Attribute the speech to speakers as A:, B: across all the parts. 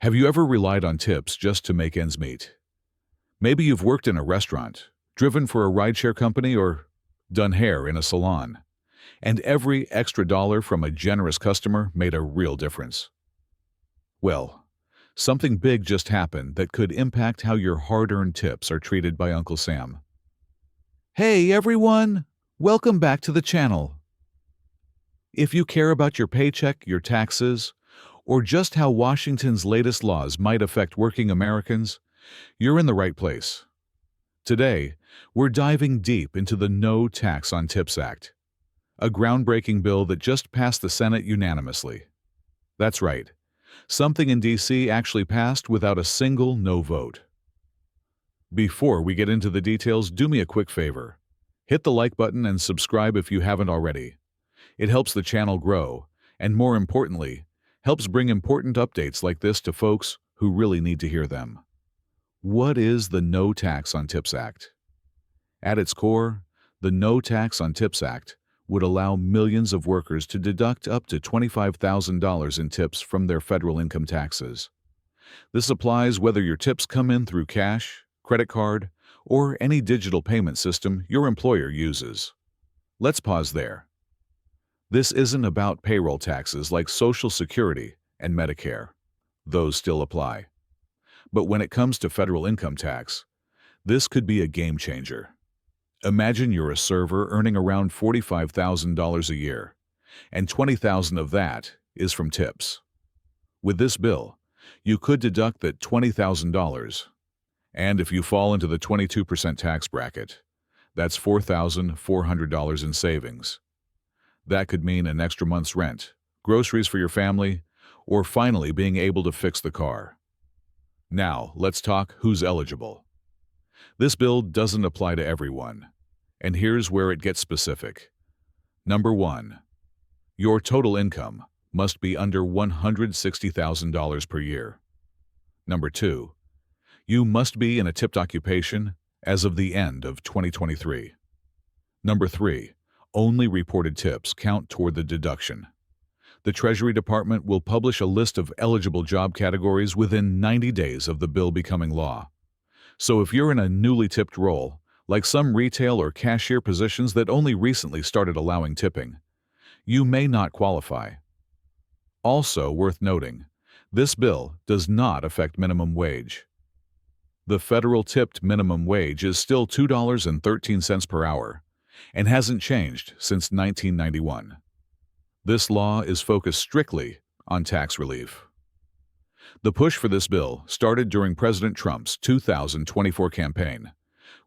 A: Have you ever relied on tips just to make ends meet? Maybe you've worked in a restaurant, driven for a rideshare company, or done hair in a salon, and every extra dollar from a generous customer made a real difference. Well, something big just happened that could impact how your hard-earned tips are treated by Uncle Sam. Hey everyone! Welcome back to the channel. If you care about your paycheck, your taxes, or just how Washington's latest laws might affect working Americans, you're in the right place. Today, we're diving deep into the No Tax on Tips Act, a groundbreaking bill that just passed the Senate unanimously. That's right, something in D.C. actually passed without a single no vote. Before we get into the details, do me a quick favor. Hit the like button and subscribe if you haven't already. It helps the channel grow, and more importantly, helps bring important updates like this to folks who really need to hear them. What is the No Tax on Tips Act? At its core, the No Tax on Tips Act would allow millions of workers to deduct up to $25,000 in tips from their federal income taxes. This applies whether your tips come in through cash, credit card, or any digital payment system your employer uses. Let's pause there. This isn't about payroll taxes like Social Security and Medicare. Those still apply. But when it comes to federal income tax, this could be a game changer. Imagine you're a server earning around $45,000 a year, and $20,000 of that is from tips. With this bill, you could deduct that $20,000, and if you fall into the 22% tax bracket, that's $4,400 in savings. That could mean an extra month's rent, groceries for your family, or finally being able to fix the car. Now, let's talk who's eligible. This bill doesn't apply to everyone, and here's where it gets specific. Number 1. Your total income must be under $160,000 per year. Number 2. You must be in a tipped occupation as of the end of 2023. Number 3. Only reported tips count toward the deduction. The Treasury Department will publish a list of eligible job categories within 90 days of the bill becoming law. So if you're in a newly tipped role, like some retail or cashier positions that only recently started allowing tipping, you may not qualify. Also worth noting, this bill does not affect minimum wage. The federal tipped minimum wage is still $2.13 per hour, and hasn't changed since 1991. This law is focused strictly on tax relief. The push for this bill started during President Trump's 2024 campaign,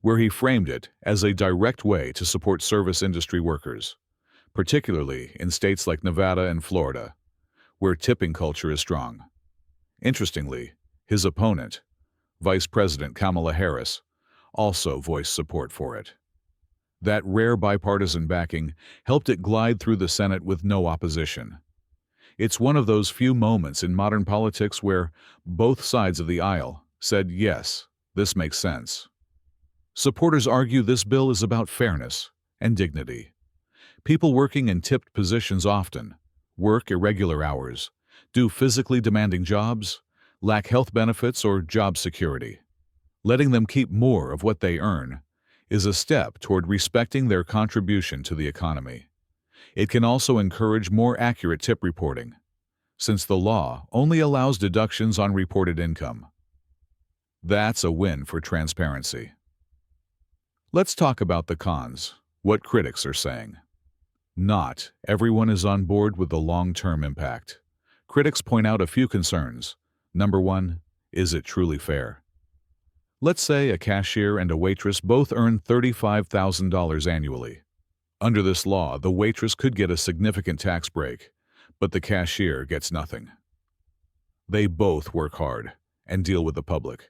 A: where he framed it as a direct way to support service industry workers, particularly in states like Nevada and Florida, where tipping culture is strong. Interestingly, his opponent, Vice President Kamala Harris, also voiced support for it. That rare bipartisan backing helped it glide through the Senate with no opposition. It's one of those few moments in modern politics where both sides of the aisle said, yes, this makes sense. Supporters argue this bill is about fairness and dignity. People working in tipped positions often work irregular hours, do physically demanding jobs, lack health benefits or job security. Letting them keep more of what they earn is a step toward respecting their contribution to the economy. It can also encourage more accurate tip reporting, since the law only allows deductions on reported income. That's a win for transparency. Let's talk about the cons, what critics are saying. Not everyone is on board with the long-term impact. Critics point out a few concerns. Number 1, is it truly fair? Let's say a cashier and a waitress both earn $35,000 annually. Under this law, the waitress could get a significant tax break, but the cashier gets nothing. They both work hard and deal with the public.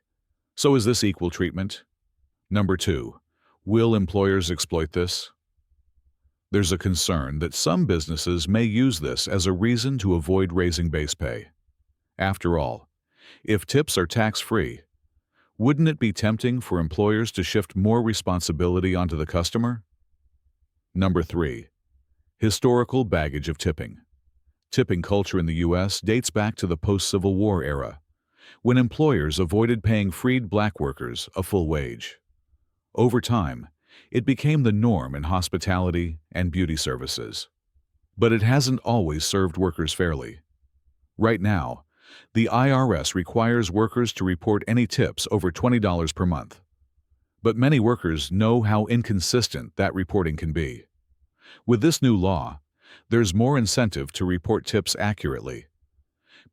A: So is this equal treatment? Number 2, will employers exploit this? There's a concern that some businesses may use this as a reason to avoid raising base pay. After all, if tips are tax-free, wouldn't it be tempting for employers to shift more responsibility onto the customer? Number 3, historical baggage of tipping. Tipping culture in the U.S. dates back to the post-Civil War era, when employers avoided paying freed black workers a full wage. Over time, it became the norm in hospitality and beauty services. But it hasn't always served workers fairly. Right now, the IRS requires workers to report any tips over $20 per month. But many workers know how inconsistent that reporting can be. With this new law, there's more incentive to report tips accurately,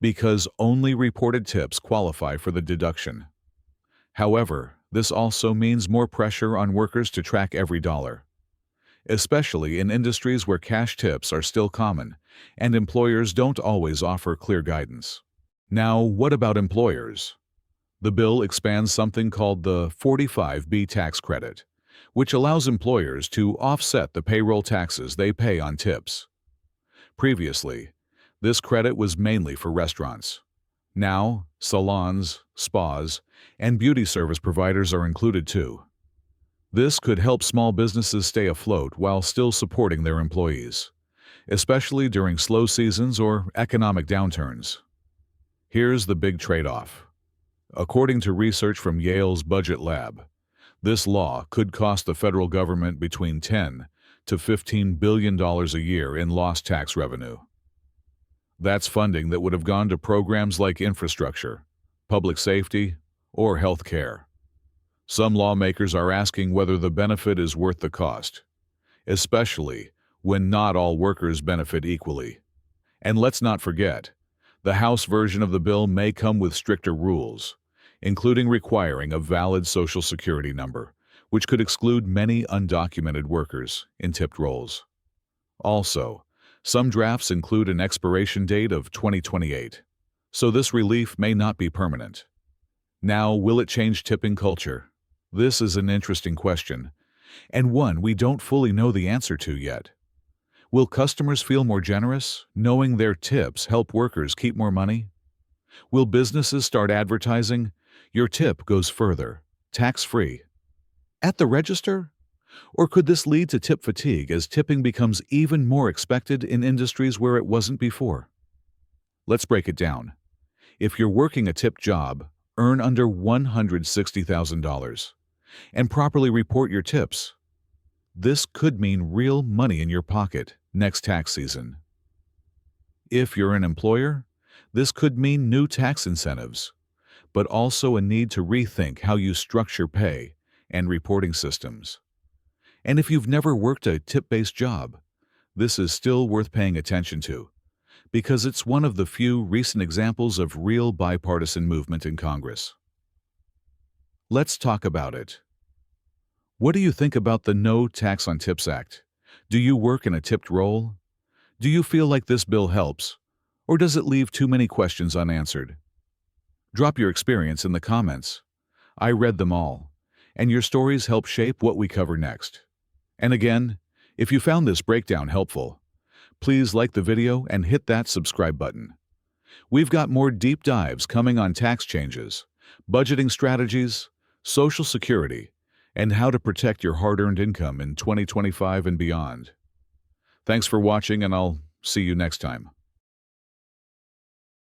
A: because only reported tips qualify for the deduction. However, this also means more pressure on workers to track every dollar, especially in industries where cash tips are still common and employers don't always offer clear guidance. Now, what about employers? The bill expands something called the 45B tax credit, which allows employers to offset the payroll taxes they pay on tips. Previously, this credit was mainly for restaurants. Now, salons, spas, and beauty service providers are included too. This could help small businesses stay afloat while still supporting their employees, especially during slow seasons or economic downturns. Here's the big trade-off. According to research from Yale's Budget Lab, this law could cost the federal government between $10 to $15 billion a year in lost tax revenue. That's funding that would have gone to programs like infrastructure, public safety, or health care. Some lawmakers are asking whether the benefit is worth the cost, especially when not all workers benefit equally. And let's not forget, the House version of the bill may come with stricter rules, including requiring a valid Social Security number, which could exclude many undocumented workers in tipped roles. Also, some drafts include an expiration date of 2028, so this relief may not be permanent. Now, will it change tipping culture? This is an interesting question, and one we don't fully know the answer to yet. Will customers feel more generous, knowing their tips help workers keep more money? Will businesses start advertising, "Your tip goes further, tax-free," at the register? Or could this lead to tip fatigue as tipping becomes even more expected in industries where it wasn't before? Let's break it down. If you're working a tipped job, earn under $160,000, and properly report your tips, this could mean real money in your pocket next tax season. If you're an employer, this could mean new tax incentives, but also a need to rethink how you structure pay and reporting systems. And if you've never worked a tip-based job, this is still worth paying attention to, because it's one of the few recent examples of real bipartisan movement in Congress. Let's talk about it. What do you think about the No Tax on Tips Act? Do you work in a tipped role? Do you feel like this bill helps, or does it leave too many questions unanswered? Drop your experience in the comments. I read them all, and your stories help shape what we cover next. And again, if you found this breakdown helpful, please like the video and hit that subscribe button. We've got more deep dives coming on tax changes, budgeting strategies, Social Security, and how to protect your hard-earned income in 2025 and beyond. Thanks for watching, and I'll see you next time.